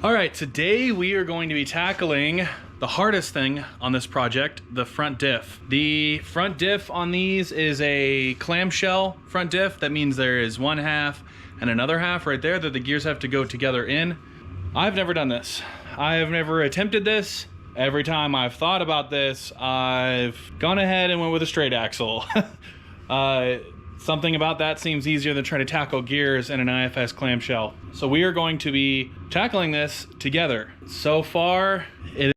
All right, today we are going to be tackling the hardest thing on this project, the front diff. The front diff on these is a clamshell front diff. That means there is one half and another half right there that the gears have to go together in. I've never done this. I've never attempted this. Every time I've thought about this, I've gone ahead and went with a straight axle. Something about that seems easier than trying to tackle gears in an IFS clamshell. So we are going to be tackling this together. So far, it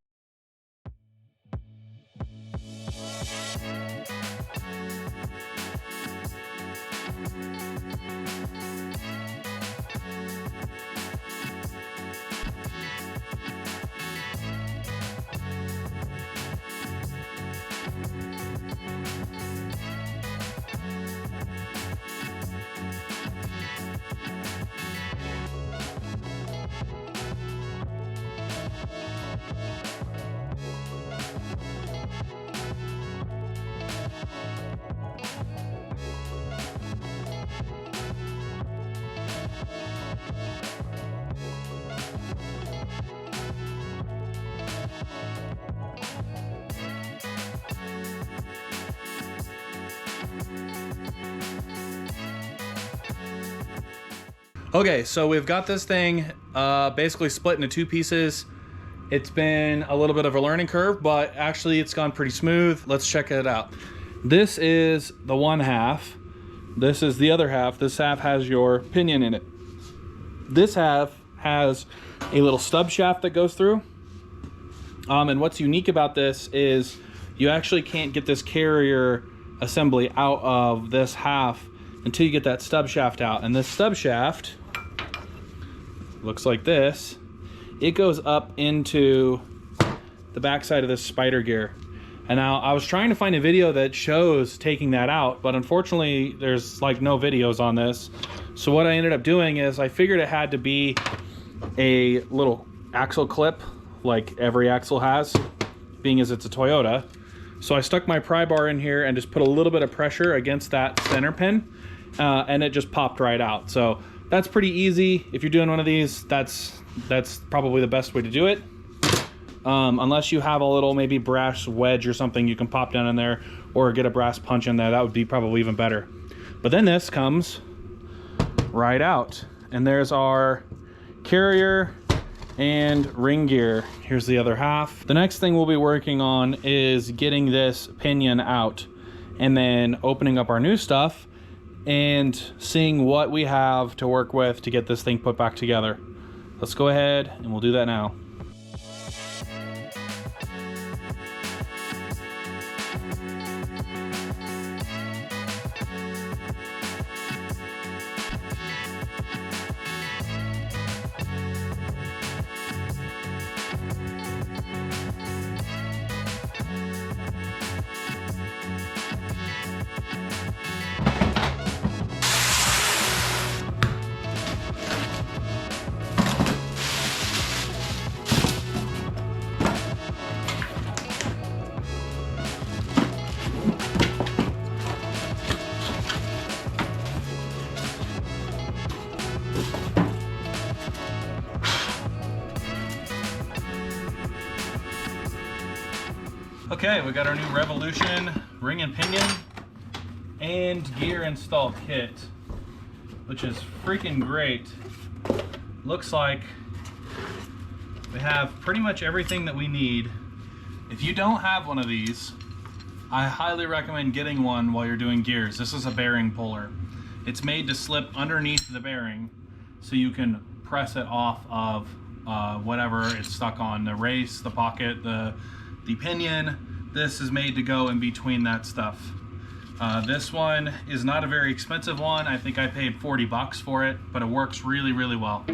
Okay, so we've got this thing basically split into two pieces. It's been a little bit of a learning curve, but actually it's gone pretty smooth. Let's check it out. This is the one half. This is the other half. This half has your pinion in it. This half has a little stub shaft that goes through. And what's unique about this is you actually can't get this carrier assembly out of this half until you get that stub shaft out. And this stub shaft looks like this. It goes up into the backside of this spider gear. And now I was trying to find a video that shows taking that out, but unfortunately there's like no videos on this. So what I ended up doing is I figured it had to be a little axle clip like every axle has, being as it's a Toyota. So I stuck my pry bar in here and just put a little bit of pressure against that center pin, and it just popped right out. So that's pretty easy. If you're doing one of these, that's probably the best way to do it. Unless you have a little maybe brass wedge or something you can pop down in there, or get a brass punch in there, that would be probably even better. But then this comes right out, and there's our carrier and ring gear. Here's the other half. The next thing we'll be working on is getting this pinion out, and then opening up our new stuff and seeing what we have to work with to get this thing put back together. Let's go ahead and we'll do that now. Okay, we got our new Revolution ring and pinion and gear install kit, which is freaking great. Looks like we have pretty much everything that we need. If you don't have one of these, I highly recommend getting one while you're doing gears. This is a bearing puller. It's made to slip underneath the bearing so you can press it off of whatever it's stuck on, the race, the pocket, the pinion. This is made to go in between that stuff. This one is not a very expensive one. I think I paid 40 bucks for it, but it works really, really well.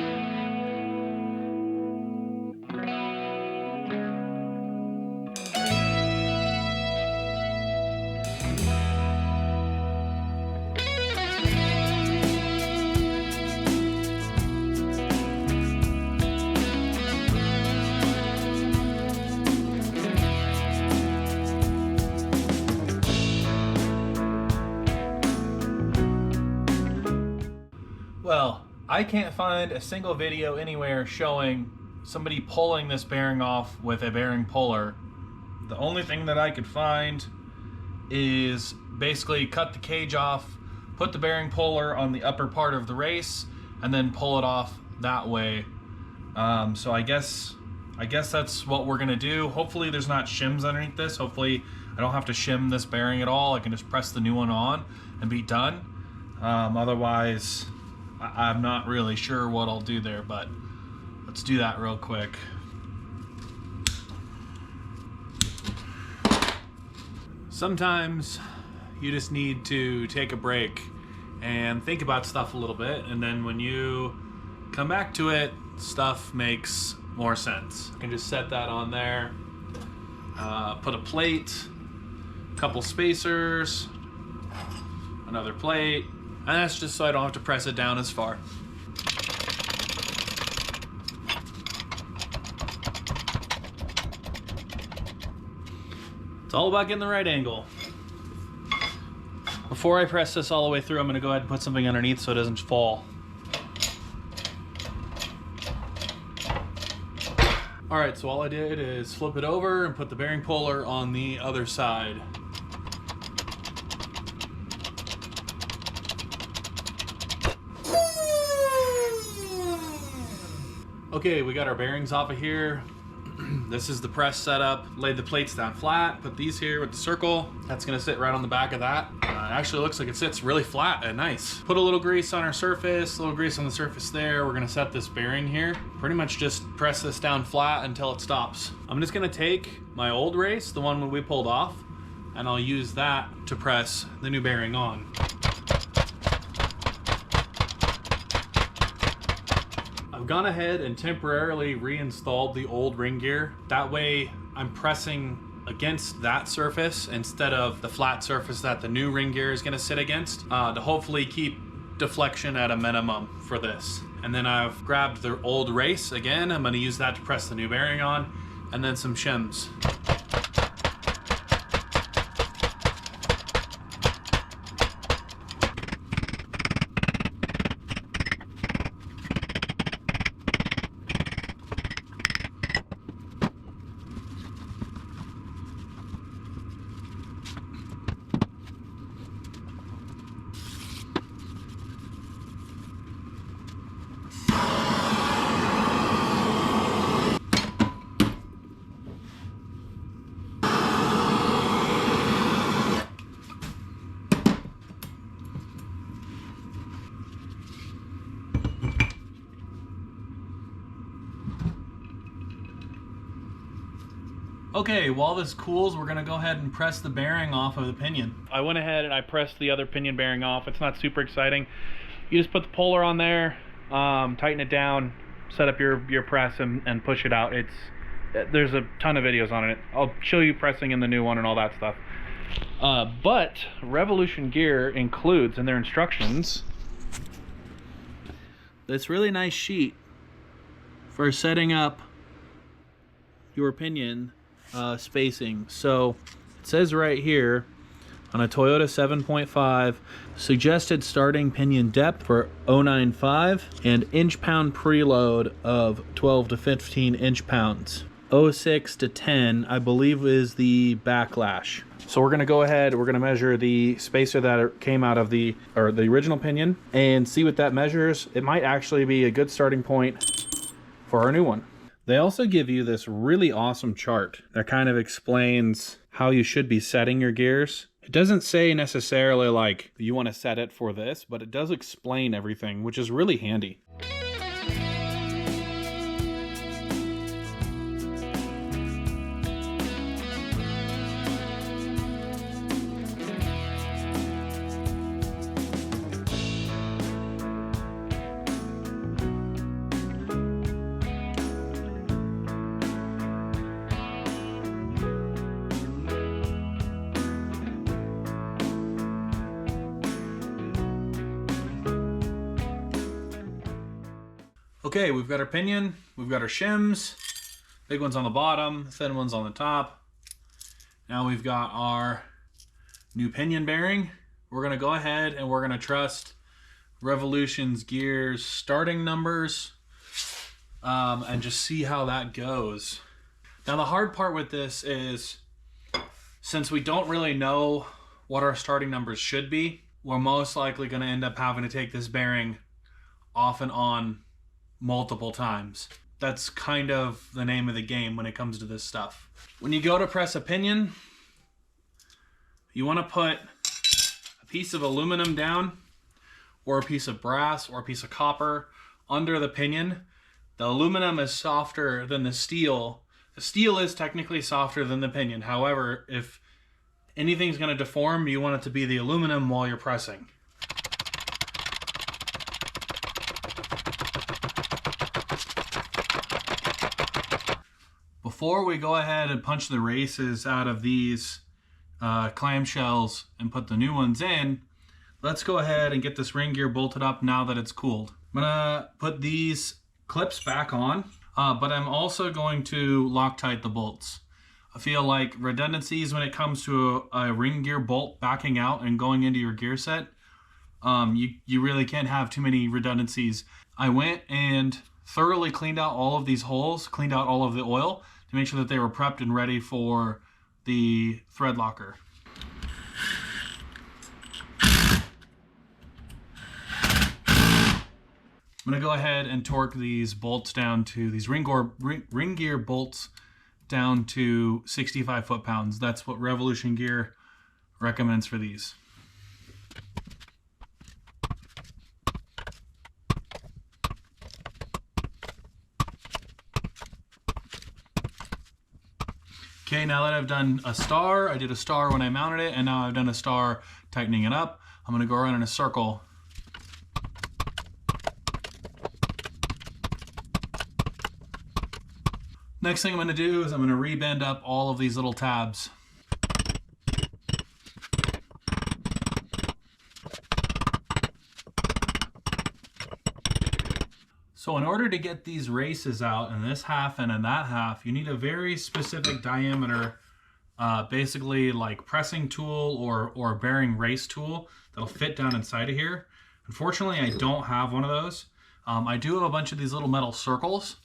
Well, I can't find a single video anywhere showing somebody pulling this bearing off with a bearing puller, the only thing that I could find is basically cut the cage off, put the bearing puller on the upper part of the race, and then pull it off that way. So I guess that's what we're gonna do. Hopefully there's not shims underneath this. Hopefully I don't have to shim this bearing at all. I can just press the new one on and be done. Otherwise, I'm not really sure what I'll do there, but let's do that real quick. Sometimes you just need to take a break and think about stuff a little bit, and then when you come back to it, stuff makes more sense. You can just set that on there, put a plate, a couple spacers, another plate, and that's just so I don't have to press it down as far. It's all about getting the right angle. Before I press this all the way through, I'm gonna go ahead and put something underneath so it doesn't fall. All right, so all I did is flip it over and put the bearing puller on the other side. Okay, we got our bearings off of here. This is the press setup. Laid the plates down flat, put these here with the circle. That's gonna sit right on the back of that. It actually looks like it sits really flat and nice. Put a little grease on our surface, a little grease on the surface there. We're gonna set this bearing here. Pretty much just press this down flat until it stops. I'm just gonna take my old race, the one we pulled off, and I'll use that to press the new bearing on. I've gone ahead and temporarily reinstalled the old ring gear. That way I'm pressing against that surface instead of the flat surface that the new ring gear is gonna sit against, to hopefully keep deflection at a minimum for this. And then I've grabbed the old race again. I'm gonna use that to press the new bearing on, and then some shims. Okay, while this cools, we're gonna go ahead and press the bearing off of the pinion. I went ahead and I pressed the other pinion bearing off. It's not super exciting. You just put the puller on there, tighten it down, set up your press and push it out. There's a ton of videos on it. I'll show you pressing in the new one and all that stuff. But Revolution Gear includes in their instructions this really nice sheet for setting up your pinion spacing. So it says right here on a Toyota 7.5, suggested starting pinion depth for 0.95 and inch-pound preload of 12 to 15 inch-pounds. 0.6 to 10, I believe, is the backlash. So we're gonna go ahead, we're gonna measure the spacer that came out of the original pinion and see what that measures. It might actually be a good starting point for our new one. They also give you this really awesome chart that kind of explains how you should be setting your gears. It doesn't say necessarily like you want to set it for this, but it does explain everything, which is really handy. Okay, we've got our pinion, we've got our shims, big one's on the bottom, thin one's on the top. Now we've got our new pinion bearing. We're gonna go ahead and we're gonna trust Revolution's gears starting numbers and just see how that goes. Now the hard part with this is, since we don't really know what our starting numbers should be, we're most likely going to end up having to take this bearing off and on multiple times. That's kind of the name of the game when it comes to this stuff. When you go to press a pinion, you want to put a piece of aluminum down, or a piece of brass, or a piece of copper under the pinion. The aluminum is softer than the steel. The steel is technically softer than the pinion. However, if anything's going to deform, you want it to be the aluminum while you're pressing. Before we go ahead and punch the races out of these clamshells and put the new ones in, let's go ahead and get this ring gear bolted up now that it's cooled. I'm gonna put these clips back on, but I'm also going to Loctite the bolts. I feel like redundancies when it comes to a ring gear bolt backing out and going into your gear set, you really can't have too many redundancies. I went and thoroughly cleaned out all of these holes, cleaned out all of the oil to make sure that they were prepped and ready for the thread locker. I'm gonna go ahead and torque these bolts down to these ring gear bolts down to 65 foot-pounds. That's what Revolution Gear recommends for these. Okay, now that I've done a star, I did a star when I mounted it, and now I've done a star tightening it up. I'm gonna go around in a circle. Next thing I'm going to do is I'm going to rebend up all of these little tabs. So in order to get these races out in this half and in that half, you need a very specific diameter, basically like pressing tool or bearing race tool that'll fit down inside of here. Unfortunately, I don't have one of those. I do have a bunch of these little metal circles.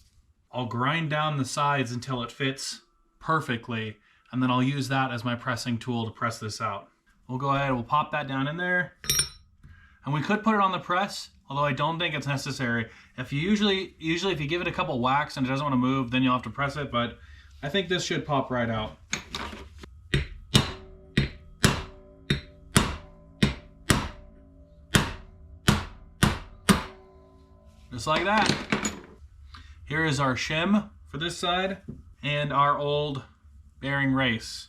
I'll grind down the sides until it fits perfectly, and then I'll use that as my pressing tool to press this out. We'll go ahead, we'll pop that down in there. And we could put it on the press, although I don't think it's necessary. If you usually if you give it a couple whacks and it doesn't want to move, then you'll have to press it, but I think this should pop right out. Just like that. Here is our shim for this side and our old bearing race.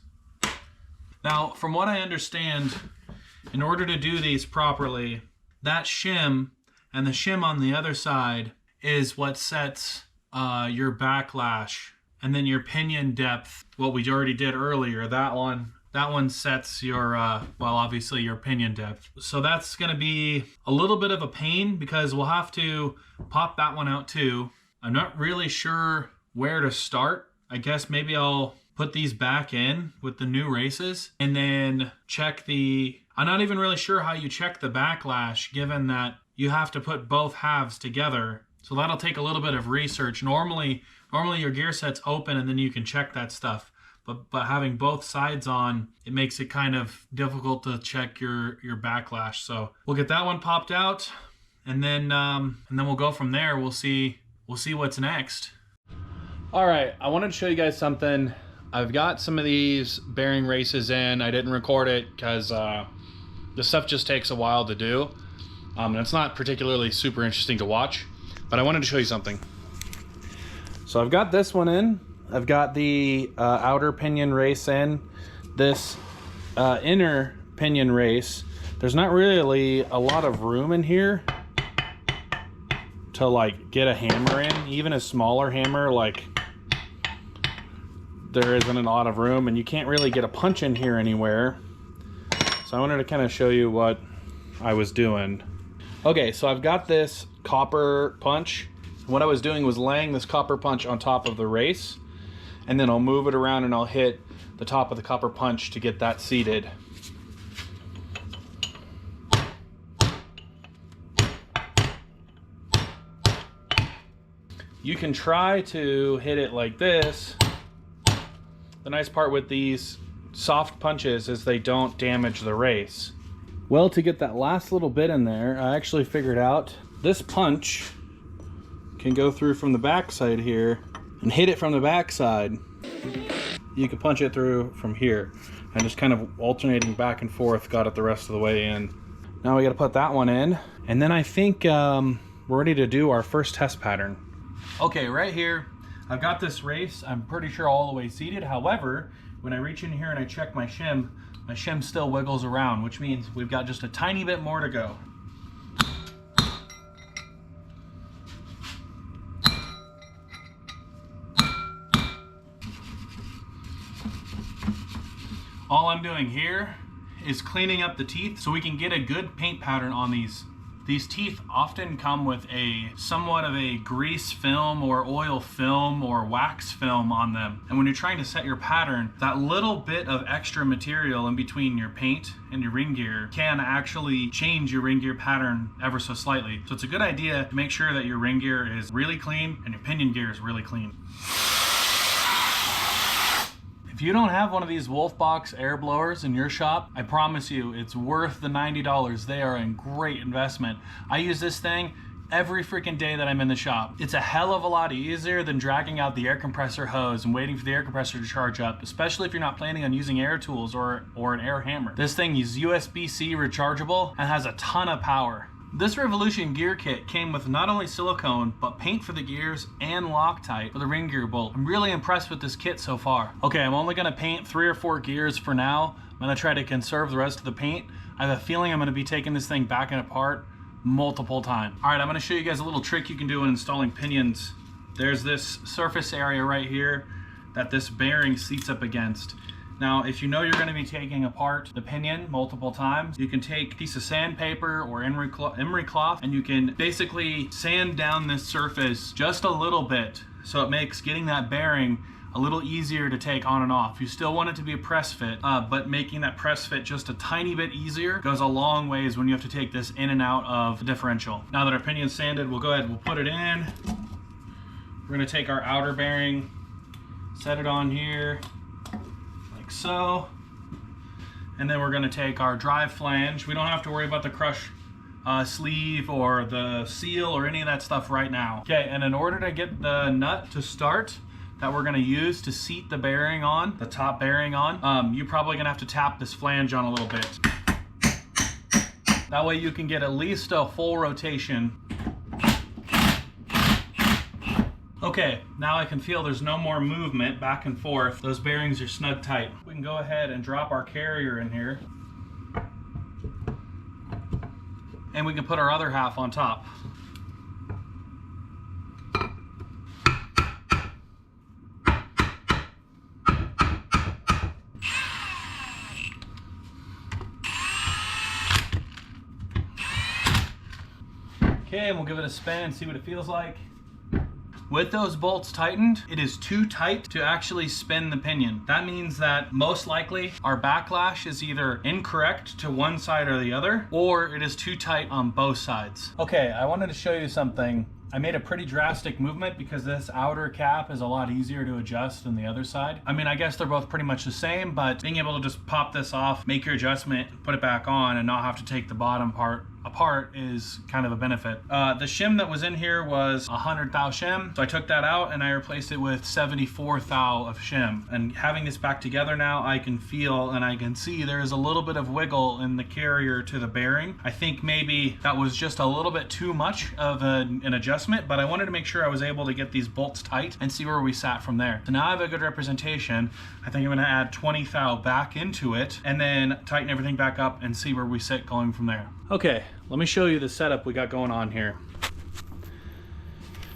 Now, from what I understand, in order to do these properly, that shim and the shim on the other side is what sets your backlash, and then your pinion depth, what we already did earlier, that one sets your, well, obviously your pinion depth. So that's gonna be a little bit of a pain because we'll have to pop that one out too. I'm not really sure where to start. I guess maybe I'll put these back in with the new races and then check I'm not even really sure how you check the backlash, given that you have to put both halves together. So that'll take a little bit of research. Normally your gear set's open and then you can check that stuff. But having both sides on, it makes it kind of difficult to check your backlash. So we'll get that one popped out, and then we'll go from there. We'll see what's next. All right, I wanted to show you guys something. I've got some of these bearing races in. I didn't record it because this stuff just takes a while to do. And it's not particularly super interesting to watch, but I wanted to show you something. So I've got this one in. I've got the outer pinion race in. This inner pinion race, there's not really a lot of room in here to like get a hammer in. Even a smaller hammer, like, there isn't a lot of room, and you can't really get a punch in here anywhere. So I wanted to kind of show you what I was doing. Okay, so I've got this copper punch. What I was doing was laying this copper punch on top of the race, and then I'll move it around and I'll hit the top of the copper punch to get that seated. You can try to hit it like this. The nice part with these soft punches is they don't damage the race. Well, to get that last little bit in there, I actually figured out this punch can go through from the backside here and hit it from the backside. You can punch it through from here, and just kind of alternating back and forth got it the rest of the way in. Now we got to put that one in, and then I think we're ready to do our first test pattern. Okay, right here I've got this race. I'm pretty sure all the way seated. However, when I reach in here and I check my shim still wiggles around, which means we've got just a tiny bit more to go. All I'm doing here is cleaning up the teeth so we can get a good paint pattern on these. These teeth often come with a somewhat of a grease film or oil film or wax film on them. And when you're trying to set your pattern, that little bit of extra material in between your paint and your ring gear can actually change your ring gear pattern ever so slightly. So it's a good idea to make sure that your ring gear is really clean and your pinion gear is really clean. If you don't have one of these Wolfbox air blowers in your shop, I promise you it's worth the $90. They are a great investment. I use this thing every freaking day that I'm in the shop. It's a hell of a lot easier than dragging out the air compressor hose and waiting for the air compressor to charge up, especially if you're not planning on using air tools or an air hammer. This thing is USB-C rechargeable and has a ton of power. This Revolution gear kit came with not only silicone, but paint for the gears and Loctite for the ring gear bolt. I'm really impressed with this kit so far. Okay, I'm only gonna paint 3 or 4 gears for now. I'm gonna try to conserve the rest of the paint. I have a feeling I'm gonna be taking this thing back and apart multiple times. All right, I'm gonna show you guys a little trick you can do when installing pinions. There's this surface area right here that this bearing seats up against. Now, if you know you're going to be taking apart the pinion multiple times, you can take a piece of sandpaper or emery cloth, and you can basically sand down this surface just a little bit, so it makes getting that bearing a little easier to take on and off. You still want it to be a press fit, but making that press fit just a tiny bit easier goes a long ways when you have to take this in and out of the differential. Now that our pinion's sanded, we'll go ahead and we'll put it in. We're going to take our outer bearing, set it on here, like so, and then we're going to take our drive flange. We don't have to worry about the crush sleeve or the seal or any of that stuff right now. Okay, and in order to get the nut to start that we're going to use to seat the bearing on, the top bearing on, you're probably going to have to tap this flange on a little bit. That way you can get at least a full rotation. Okay, now I can feel there's no more movement back and forth. Those bearings are snug tight. We can go ahead and drop our carrier in here. And we can put our other half on top. Okay, and we'll give it a spin and see what it feels like. With those bolts tightened, it is too tight to actually spin the pinion. That means that most likely our backlash is either incorrect to one side or the other, or it is too tight on both sides. Okay, I wanted to show you something. I made a pretty drastic movement because this outer cap is a lot easier to adjust than the other side. I mean, I guess they're both pretty much the same, but being able to just pop this off, make your adjustment, put it back on, and not have to take the bottom part apart is kind of a benefit. The shim that was in here was 100 thou shim, so I took that out and I replaced it with 74 thou of shim. And having this back together now, I can feel and I can see there is a little bit of wiggle in the carrier to the bearing. I think maybe that was just a little bit too much of an adjustment, but I wanted to make sure I was able to get these bolts tight and see where we sat from there. So now I have a good representation. I think I'm gonna add 20 thou back into it and then tighten everything back up and see where we sit going from there. Okay, let me show you the setup we got going on here.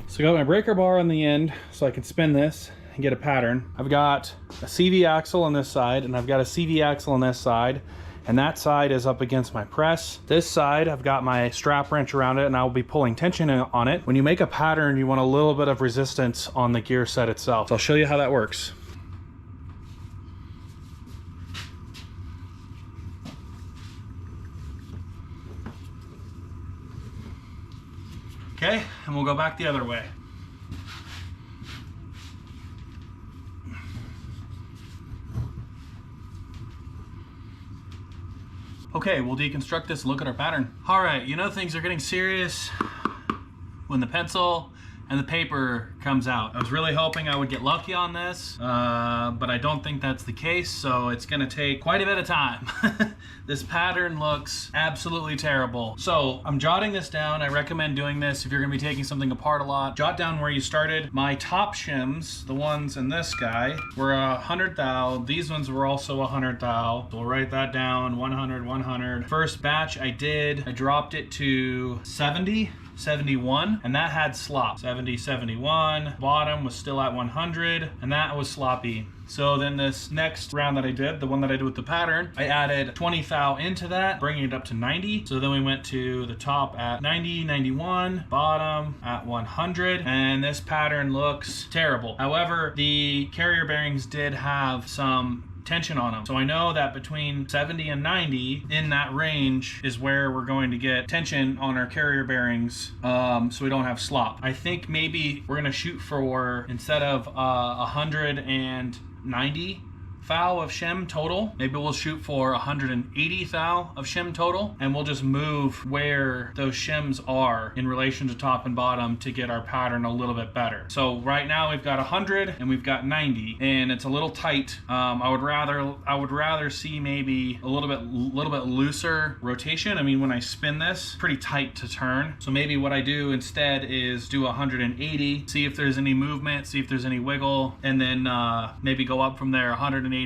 So I got my breaker bar on the end so I can spin this and get a pattern. I've got a CV axle on this side and I've got a CV axle on this side, and that side is up against my press. This side, I've got my strap wrench around it and I'll be pulling tension on it. When you make a pattern, you want a little bit of resistance on the gear set itself. So I'll show you how that works. Okay, and we'll go back the other way. Okay, we'll deconstruct this and look at our pattern. All right, you know things are getting serious when the pencil and the paper comes out. I was really hoping I would get lucky on this, but I don't think that's the case, so it's gonna take quite a bit of time. This pattern looks absolutely terrible. So I'm jotting this down. I recommend doing this if you're gonna be taking something apart a lot. Jot down where you started. My top shims, the ones in this guy, were 100 thou. These ones were also 100 thou. So we'll write that down, 100, 100. First batch I dropped it to 70. 71, and that had slop. 70, 71, bottom was still at 100, and that was sloppy. So then this next round that I did, the one that I did with the pattern, I added 20 thou into that, bringing it up to 90. So then we went to the top at 90, 91, bottom at 100, and this pattern looks terrible. However, the carrier bearings did have some tension on them. So I know that between 70 and 90 in that range is where we're going to get tension on our carrier bearings, so we don't have slop. I think maybe we're gonna shoot for, instead of 190 thou of shim total, maybe we'll shoot for 180 thou of shim total, and we'll just move where those shims are in relation to top and bottom to get our pattern a little bit better. So right now we've got 100 and we've got 90, and it's a little tight. I would rather see maybe a little bit looser rotation. I mean, when I spin this, pretty tight to turn. So maybe what I do instead is do 180, see if there's any movement, see if there's any wiggle, and then maybe go up from there, 185,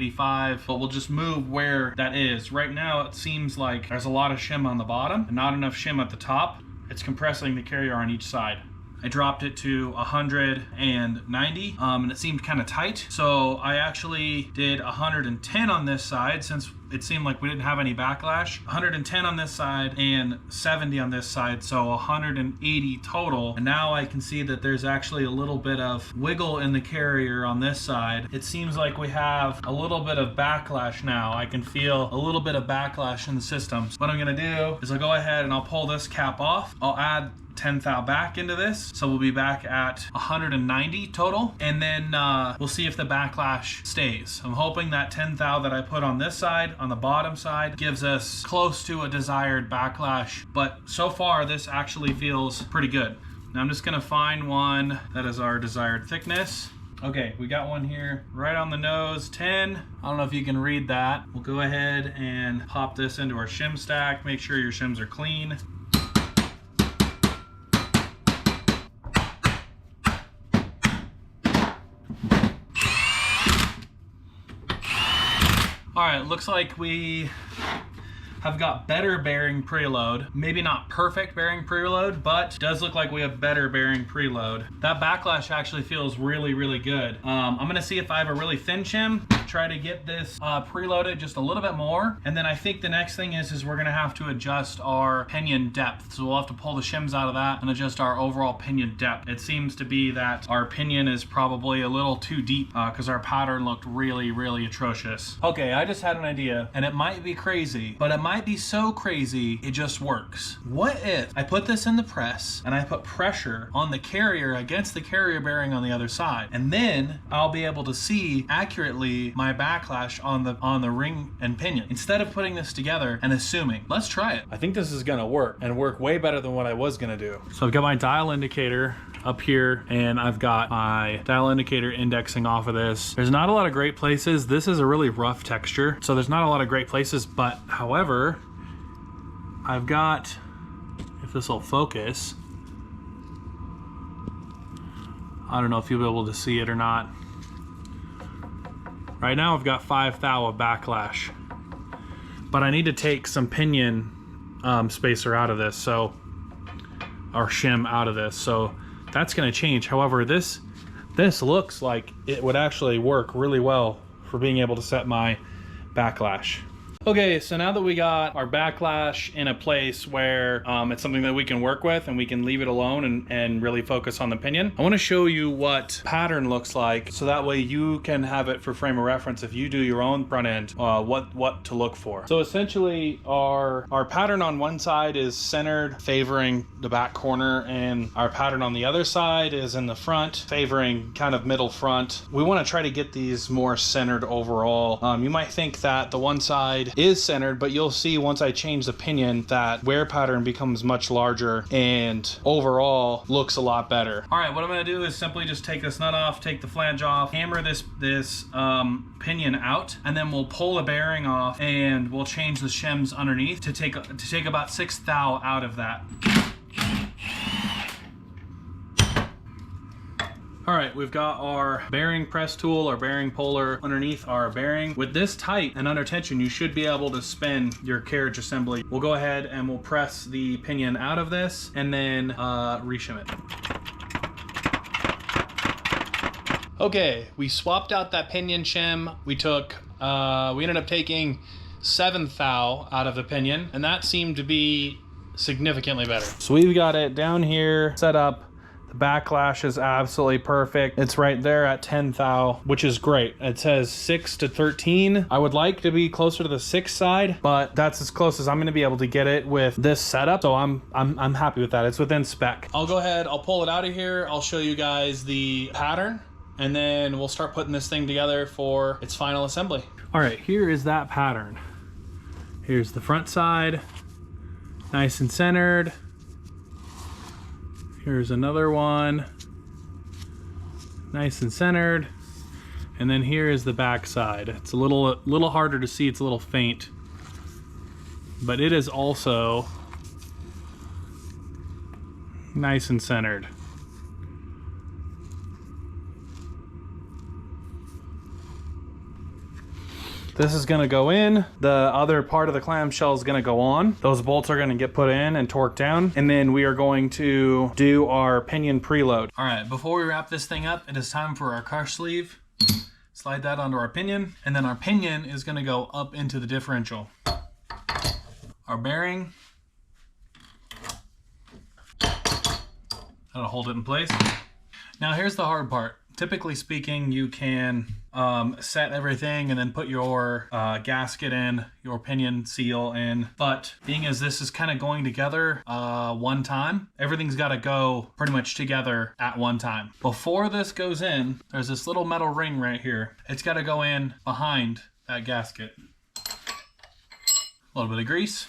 but we'll just move where that is. Right now it seems like there's a lot of shim on the bottom and not enough shim at the top. It's compressing the carrier on each side. I dropped it to 190, and it seemed kind of tight. So I actually did 110 on this side, since it seemed like we didn't have any backlash. 110 on this side and 70 on this side, so 180 total. And now I can see that there's actually a little bit of wiggle in the carrier on this side. It seems like we have a little bit of backlash now. I can feel a little bit of backlash in the system. So what I'm gonna do is I'll go ahead and I'll pull this cap off. I'll add 10 thou back into this, so we'll be back at 190 total, and then we'll see if the backlash stays. I'm hoping that 10 thou that I put on this side, on the bottom side, gives us close to a desired backlash, but so far this actually feels pretty good. Now I'm just gonna find one that is our desired thickness. Okay, we got one here right on the nose, 10. I don't know if you can read that. We'll go ahead and pop this into our shim stack. Make sure your shims are clean. All right, looks like we have got better bearing preload. Maybe not perfect bearing preload, but does look like we have better bearing preload. That backlash actually feels really, really good. I'm gonna see if I have a really thin shim, try to get this preloaded just a little bit more. And then I think the next thing is we're gonna have to adjust our pinion depth. So we'll have to pull the shims out of that and adjust our overall pinion depth. It seems to be that our pinion is probably a little too deep because our pattern looked really, really atrocious. Okay, I just had an idea, and it might be crazy, but it might be so crazy it just works. What if I put this in the press and I put pressure on the carrier against the carrier bearing on the other side, and then I'll be able to see accurately my backlash on the ring and pinion instead of putting this together and assuming. Let's try it. I think this is gonna work, and work way better than what I was gonna do. So I've got my dial indicator up here, and I've got my dial indicator indexing off of this. There's not a lot of great places. This is a really rough texture, so there's not a lot of great places, but however, I've got, if this will focus, I don't know if you'll be able to see it or not. Right now I've got 5 thou of backlash, but I need to take some pinion spacer out of this, so, or shim out of this, so that's gonna change. However, this looks like it would actually work really well for being able to set my backlash. Okay, so now that we got our backlash in a place where it's something that we can work with and we can leave it alone and really focus on the pinion, I want to show you what pattern looks like, so that way you can have it for frame of reference if you do your own front end, what to look for. So essentially our pattern on one side is centered, favoring the back corner, and our pattern on the other side is in the front, favoring kind of middle front. We want to try to get these more centered overall. You might think that the one side side is centered, but you'll see once I change the pinion that wear pattern becomes much larger and overall looks a lot better. All right, what I'm gonna do is simply just take this nut off, take the flange off, hammer this pinion out, and then we'll pull the bearing off and we'll change the shims underneath to take about 6 thou out of that. All right, we've got our bearing press tool, our bearing puller underneath our bearing. With this tight and under tension, you should be able to spin your carriage assembly. We'll go ahead and we'll press the pinion out of this and then reshim it. Okay, we swapped out that pinion shim. We ended up taking 7 thou out of the pinion, and that seemed to be significantly better. So we've got it down here set up. The backlash is absolutely perfect. It's right there at 10 thou, which is great. It says 6 to 13. I would like to be closer to the 6 side, but that's as close as I'm gonna be able to get it with this setup. So I'm happy with that. It's within spec. I'll go ahead, I'll pull it out of here. I'll show you guys the pattern, and then we'll start putting this thing together for its final assembly. All right, here is that pattern. Here's the front side, nice and centered. Here's another one, nice and centered. And then here is the back side. It's a little harder to see, it's a little faint, but it is also nice and centered. This is gonna go in. The other part of the clamshell is gonna go on. Those bolts are gonna get put in and torqued down. And then we are going to do our pinion preload. All right, before we wrap this thing up, it is time for our crush sleeve. Slide that onto our pinion. And then our pinion is gonna go up into the differential. Our bearing. That'll hold it in place. Now here's the hard part. Typically speaking, you can set everything and then put your gasket in, your pinion seal in. But being as this is kind of going together one time, everything's got to go pretty much together at one time. Before this goes in, there's this little metal ring right here. It's got to go in behind that gasket. A little bit of grease.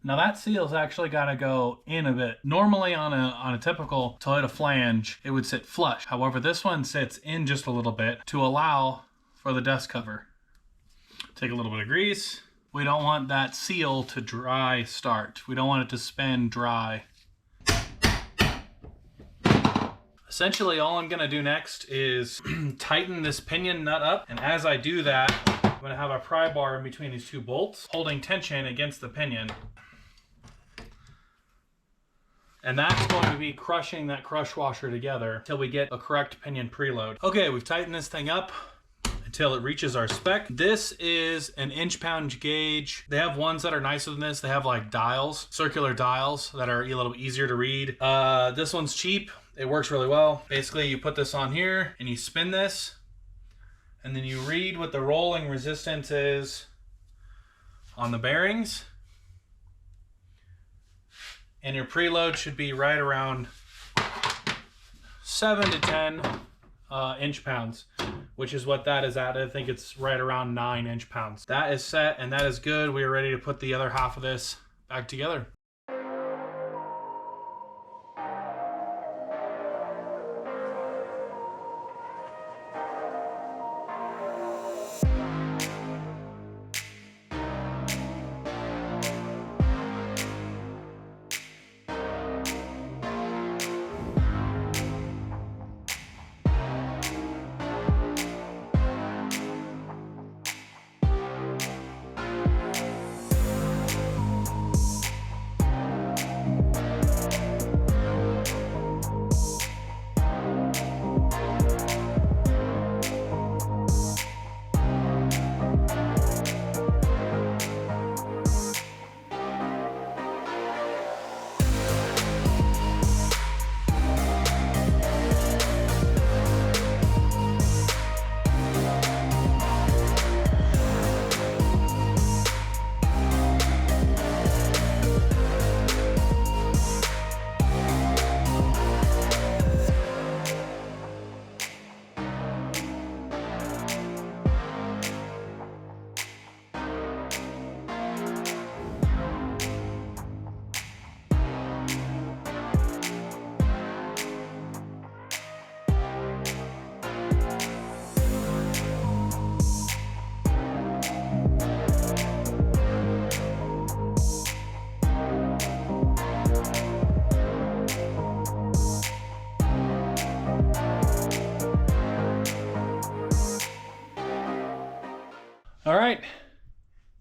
Now that seal's actually got to go in a bit. Normally on a typical Toyota flange, it would sit flush. However, this one sits in just a little bit to allow for the dust cover. Take a little bit of grease. We don't want that seal to dry start. We don't want it to spin dry. Essentially, all I'm gonna do next is tighten this pinion nut up. And as I do that, I'm gonna have a pry bar in between these two bolts, holding tension against the pinion. And that's going to be crushing that crush washer together until we get a correct pinion preload. Okay, we've tightened this thing up until it reaches our spec. This is an inch-pound gauge. They have ones that are nicer than this. They have like dials, circular dials that are a little easier to read. This one's cheap. It works really well. Basically, you put this on here and you spin this, and then you read what the rolling resistance is on the bearings. And your preload should be right around 7 to 10 inch-pounds, which is what that is at. I think it's right around 9 inch-pounds. That is set and that is good. We are ready to put the other half of this back together.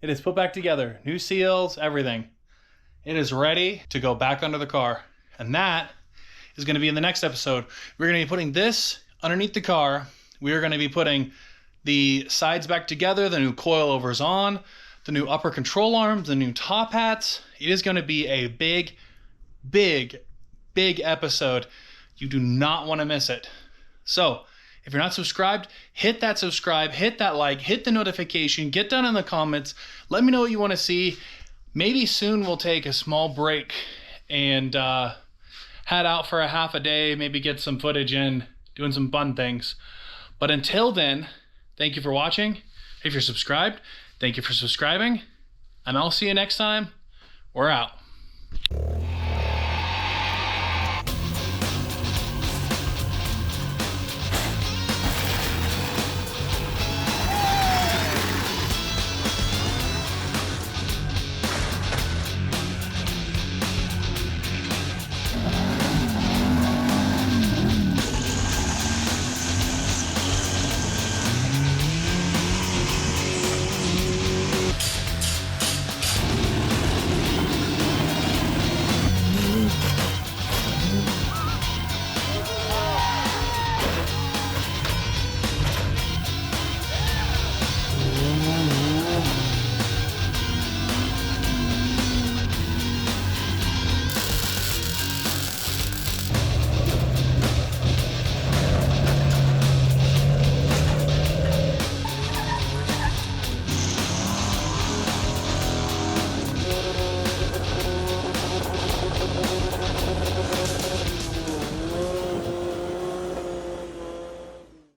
It is put back together. New seals, everything. It is ready to go back under the car. And that is going to be in the next episode. We're going to be putting this underneath the car. We are going to be putting the sides back together, the new coilovers on, the new upper control arms, the new top hats. It is going to be a big, big, big episode. You do not want to miss it. So if you're not subscribed, hit that subscribe, hit that like, hit the notification, get down in the comments. Let me know what you want to see. Maybe soon we'll take a small break and head out for a half a day, maybe get some footage in, doing some fun things. But until then, thank you for watching. If you're subscribed, thank you for subscribing. And I'll see you next time. We're out.